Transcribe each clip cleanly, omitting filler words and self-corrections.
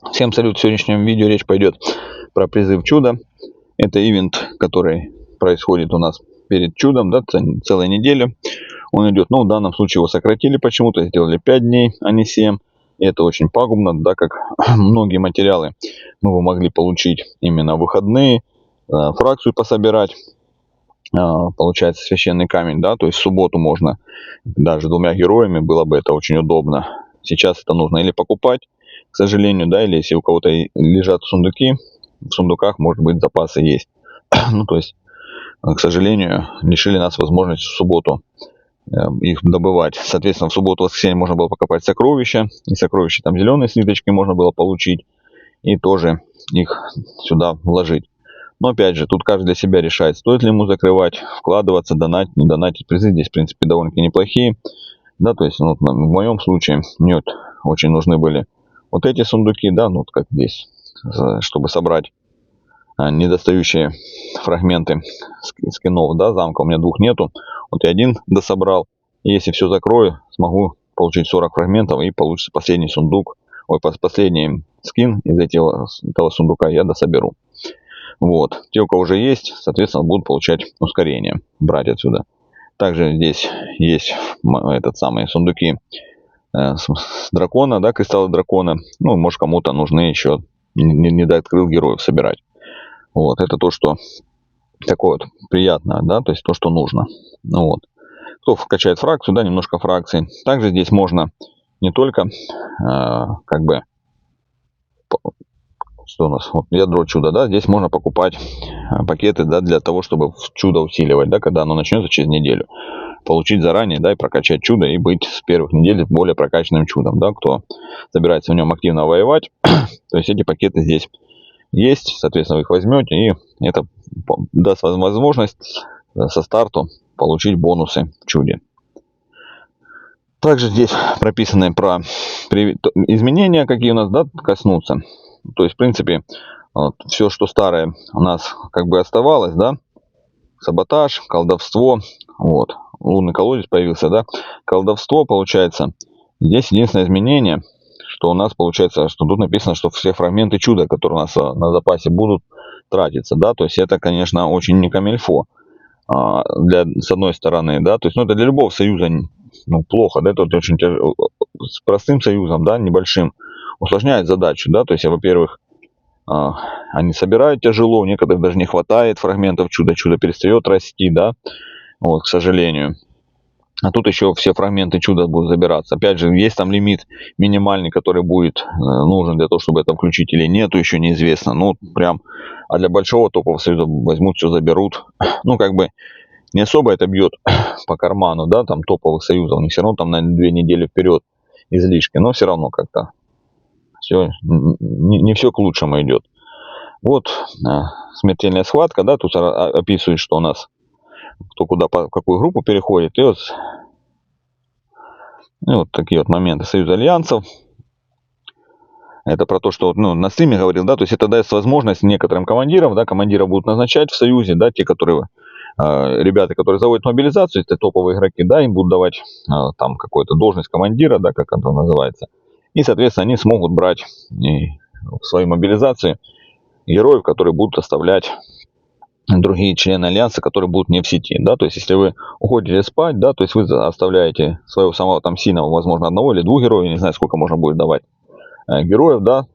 Всем салют! В сегодняшнем видео речь пойдет про призыв чуда. Это ивент, который происходит у нас перед чудом, да, целая неделя он идет. Но в данном случае его сократили почему-то, сделали 5 дней, а не 7. И это очень пагубно, да, как многие материалы мы бы могли получить именно в выходные, фракцию пособирать, получается священный камень, да, то есть в субботу можно даже 2 героями, было бы это очень удобно. Сейчас это нужно или покупать, к сожалению, да, или если у кого-то лежат сундуки, в сундуках, может быть, запасы есть. Ну, то есть, к сожалению, лишили нас возможности в субботу их добывать. Соответственно, в субботу, воскресенье можно было покопать сокровища, и сокровища там зеленые слиточки можно было получить, и тоже их сюда вложить. Но опять же, тут каждый для себя решает, стоит ли ему закрывать, вкладываться, донатить, не донатить. Призы здесь, в принципе, довольно-таки неплохие. Да, то есть, ну, в моем случае мне вот очень нужны были вот эти сундуки, да, ну, вот как здесь, чтобы собрать недостающие фрагменты скинов, да, замка. У меня 2 нету. Вот я 1 дособрал. И если все закрою, смогу получить 40 фрагментов и получится последний сундук. Ой, последний скин из этого сундука я дособеру. Вот. Те, у кого уже есть, соответственно, будут получать ускорение. Брать отсюда. Также здесь есть этот самый сундуки с дракона, да, кристаллы дракона. Ну, может, кому-то нужны еще не дооткрыл героев собирать. Вот, это то, что такое вот приятное, да, то есть то, что нужно. Ну вот. Кто качает фракцию, да, немножко фракций. Также здесь можно не только, как бы, что у нас, вот, ядро чуда, да, здесь можно покупать пакеты, да, для того, чтобы чудо усиливать, да, когда оно начнется через неделю. Получить заранее, да, и прокачать чудо, и быть с первых недель более прокачанным чудом, да, кто собирается в нем активно воевать. То есть эти пакеты здесь есть, соответственно, вы их возьмете, и это даст возможность со старту получить бонусы в чуде. Также здесь прописаны про изменения, какие у нас, да, коснутся. То есть, в принципе, вот, все, что старое у нас как бы оставалось, да, саботаж, колдовство, вот, лунный колодец появился, да, колдовство, получается, здесь единственное изменение, что у нас получается, что тут написано, что все фрагменты чуда, которые у нас на запасе будут тратиться, да, то есть это, конечно, очень не камильфо, с одной стороны, да, то есть, ну, это для любого союза, ну, плохо, да, это вот очень тяжело, с простым союзом, да, небольшим, усложняет задачу, да, то есть, во-первых, они собирают тяжело, у некоторых даже не хватает фрагментов чуда, чудо перестает расти, да, вот, к сожалению. А тут еще все фрагменты чуда будут забираться. Опять же, есть там лимит минимальный, который будет нужен для того, чтобы это включить или нету, еще неизвестно. Ну, прям, а для большого топового союза возьмут, все заберут. Ну, как бы, не особо это бьет по карману, да, там топовых союзов. У них все равно там на 2 недели вперед излишки, но все равно как-то все, не все к лучшему идет. Вот смертельная схватка, да, тут описывает, что у нас кто куда, в какую группу переходит. И вот такие вот моменты союза альянсов. Это про то, что, ну, на стриме говорил, да, то есть это даст возможность некоторым командирам, да, командира будут назначать в союзе, да, те, которые, ребята, которые заводят мобилизацию, это топовые игроки, да, им будут давать там какую-то должность командира, да, как это называется. И, соответственно, они смогут брать в своей мобилизации героев, которые будут оставлять другие члены альянса, которые будут не в сети, да, то есть если вы уходите спать, да, то есть вы оставляете своего самого там сильного, возможно, 1 или 2 героев, я не знаю, сколько можно будет давать героев, да,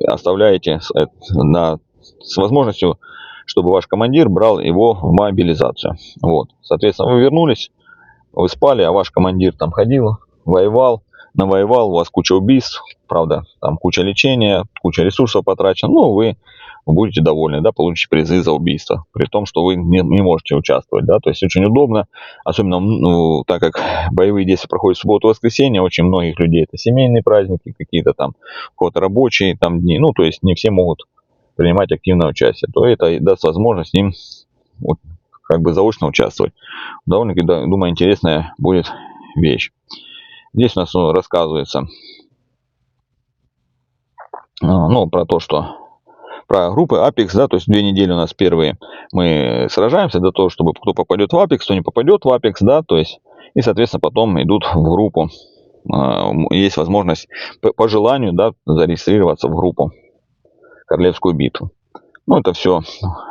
оставляете с возможностью, чтобы ваш командир брал его в мобилизацию. Вот, соответственно, вы вернулись, вы спали, а ваш командир там ходил, воевал, навоевал, у вас куча убийств, правда, там куча лечения, куча ресурсов потрачено, но вы будете довольны, да, получите призы за убийство, при том, что вы не можете участвовать, да, то есть очень удобно, особенно, ну, так как боевые действия проходят в субботу-воскресенье, очень многих людей это семейные праздники, какие-то там, у кого-то рабочие там дни, ну, то есть не все могут принимать активное участие, то это даст возможность им вот, как бы заочно участвовать. Довольно-таки, думаю, интересная будет вещь. Здесь у нас рассказывается, ну, про то, что про группы Apex, да, то есть 2 недели у нас первые мы сражаемся для того, чтобы кто попадет в Apex, кто не попадет в Apex, да, то есть, и, соответственно, потом идут в группу есть возможность по желанию, да, зарегистрироваться в группу Королевскую битву. Ну, это все,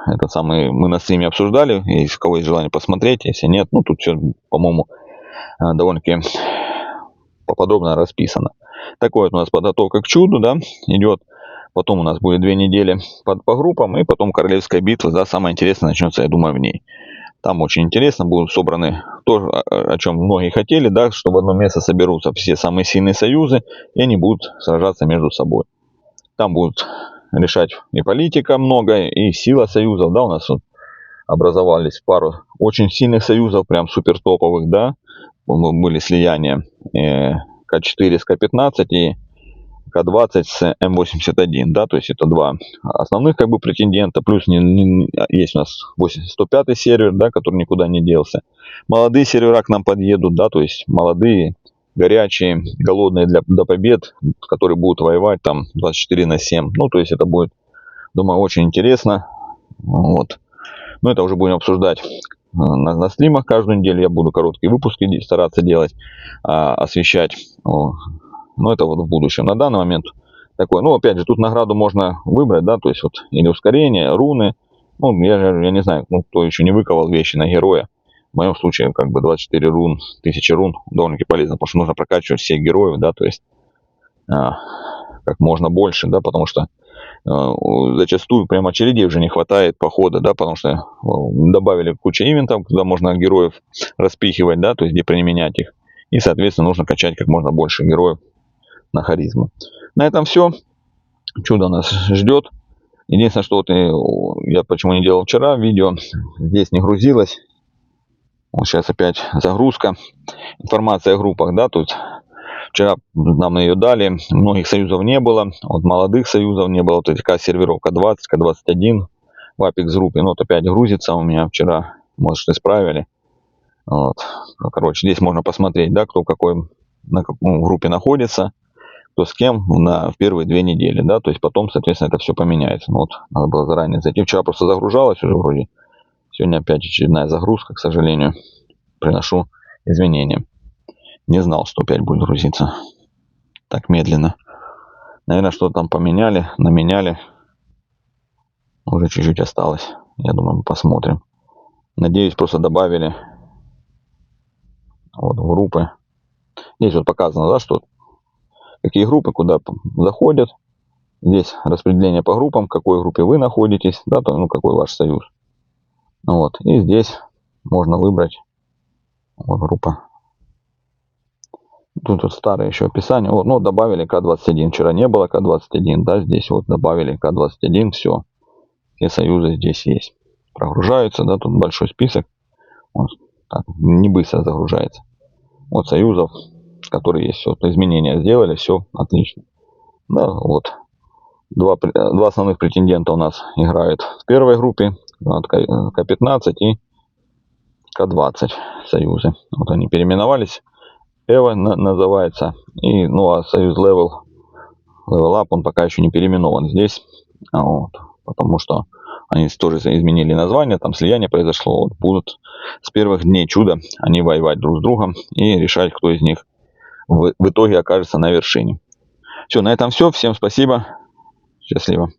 это самый, мы на стриме обсуждали, если у кого есть желание посмотреть, если нет, ну, тут все, по-моему, довольно-таки поподробно расписано. Такое вот у нас подготовка к чуду, да, идет. Потом у нас будет 2 недели по группам, и потом Королевская битва, да, самое интересное начнется, я думаю, в ней. Там очень интересно, будут собраны то, о чем многие хотели, да, что в одно место соберутся все самые сильные союзы, и они будут сражаться между собой. Там будут решать и политика много, и сила союзов, да, у нас вот образовались пару очень сильных союзов, прям супер топовых, да, были слияния К4 с К15 и К20 с М81, да, то есть это два основных как бы претендента, плюс есть у нас 105 сервер, да, который никуда не делся. Молодые сервера к нам подъедут, да, то есть молодые, горячие, голодные до побед, которые будут воевать там 24/7. Ну, то есть это будет, думаю, очень интересно. Вот. Но это уже будем обсуждать на стримах каждую неделю. Я буду короткие выпуски стараться делать, освещать. Но это вот в будущем. На данный момент такой, ну, опять же, тут награду можно выбрать, да, то есть вот или ускорение, руны. Ну, я не знаю, ну, кто еще не выковал вещи на героя. В моем случае, как бы 24 рун, 1000 рун довольно-таки полезно, потому что нужно прокачивать всех героев, да, то есть как можно больше, да, потому что зачастую прям очередей уже не хватает похода, да, потому что добавили кучу ивентов, куда можно героев распихивать, да, то есть где применять их. И, соответственно, нужно качать как можно больше героев на харизму. На этом все. Чудо нас ждет. Единственное, что вот я почему не делал вчера видео, здесь не грузилось. Вот сейчас опять загрузка. Информация о группах, да, тут вчера нам ее дали, многих союзов не было, вот молодых союзов не было, вот этих серверов К20, К21 в Apex группе, ну вот опять грузится у меня вчера, может исправили. Вот. Короче, здесь можно посмотреть, да, кто в какой группе находится, кто с кем в первые 2 недели, да, то есть потом, соответственно, это все поменяется. Ну, вот, надо было заранее зайти. Вчера просто загружалось уже вроде. Сегодня опять очередная загрузка, к сожалению. Приношу извинения. Не знал, что опять будет грузиться так медленно. Наверное, что там поменяли, наменяли. Уже чуть-чуть осталось. Я думаю, мы посмотрим. Надеюсь, просто добавили вот в группы. Здесь вот показано, да, что какие группы куда заходят. Здесь распределение по группам, в какой группе вы находитесь, да, то, ну, какой ваш союз. Вот. И здесь можно выбрать вот группа. Тут вот старое еще описание. Вот, ну, добавили К21. Вчера не было К21, да, здесь вот добавили К21, все. Все союзы здесь есть. Прогружаются, да, тут большой список. Вот, так, не быстро загружается. Вот союзов, которые есть. Все, изменения сделали, все отлично. Да, вот. Два основных претендента у нас играют в первой группе. К15 и К20 союзы. Вот они переименовались. Эва называется. И, ну, а союз Level Up, он пока еще не переименован здесь. Вот, потому что они тоже изменили название, там слияние произошло. Вот, будут с первых дней чуда они воевать друг с другом и решать, кто из них в итоге окажется на вершине. Все, на этом все. Всем спасибо. Счастливо.